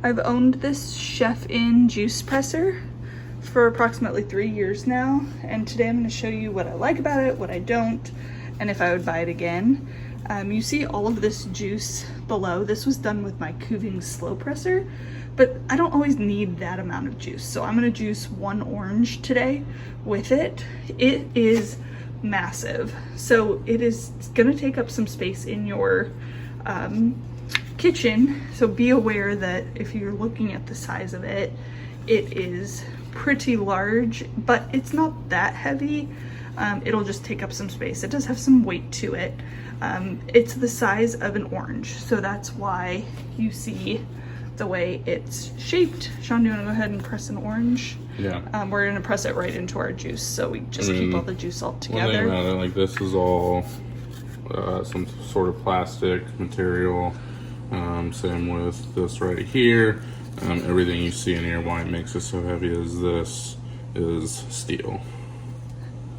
I've owned this Chef'n juice presser for approximately 3 years now, and today I'm going to show you what I like about it, what I don't, and if I would buy it again. You see all of this juice below. This was done with my Kuvings slow presser, but I don't always need that amount of juice. So I'm gonna juice 1 orange today with it. It is massive. So it is gonna take up some space in your kitchen. So be aware that if you're looking at the size of it, it is pretty large, but it's not that heavy. It'll just take up some space. It does have some weight to it. It's the size of an orange, so that's why you see the way it's shaped. Sean, do you want to go ahead and press an orange? Yeah. We're going to press it right into our juice, so we just keep all the juice all together. One thing about it, like this is all some sort of plastic material. Same with this right here. Everything you see in here, why it makes it so heavy is this is steel.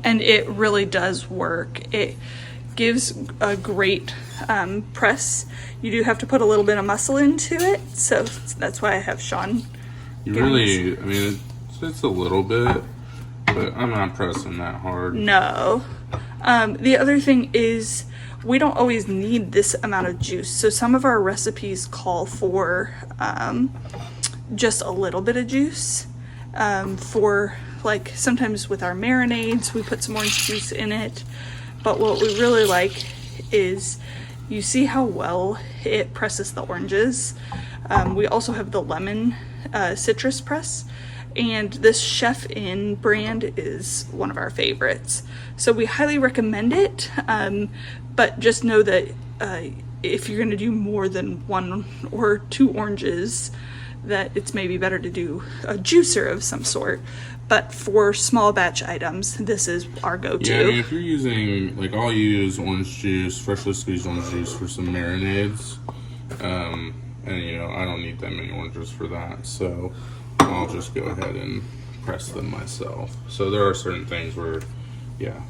And it really does work. It gives a great press. You do have to put a little bit of muscle into it, so that's why I have Sean. You really, I mean, it's a little bit, but I'm not pressing that hard. No. The other thing is we don't always need this amount of juice. So some of our recipes call for just a little bit of juice. For like sometimes with our marinades, we put some orange juice in it. But what we really like is you see how well it presses the oranges. We also have the lemon citrus press, and this Chef'n brand is one of our favorites. So we highly recommend it, but just know that if you're gonna do more than 1 or 2 oranges, that it's maybe better to do a juicer of some sort. But for small batch items, this is our go-to. Yeah, I mean, if you're using, like, I'll use orange juice, freshly squeezed orange juice for some marinades. And, you know, I don't need that many oranges for that. So I'll just go ahead and press them myself. So there are certain things where, yeah,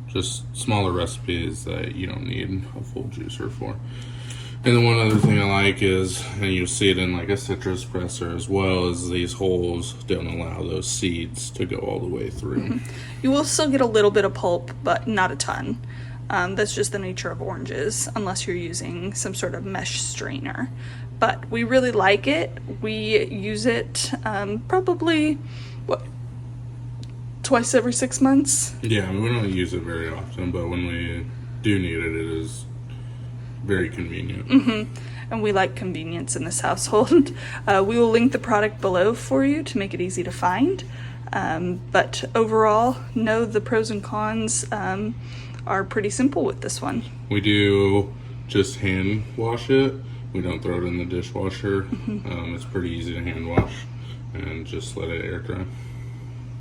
just smaller recipes that you don't need a full juicer for. And then one other thing I like is, and you see it in like a citrus presser as well, is these holes don't allow those seeds to go all the way through. Mm-hmm. You will still get a little bit of pulp, but not a ton. That's just the nature of oranges, unless you're using some sort of mesh strainer. But we really like it. We use it probably, twice every 6 months? Yeah, I mean, we don't use it very often, but when we do need it, it is very convenient. Mm-hmm. And we like convenience in this household. We will link the product below for you to make it easy to find. But overall, no, the pros and cons are pretty simple with this one. We do just hand wash it. We don't throw it in the dishwasher. Mm-hmm. It's pretty easy to hand wash and just let it air dry.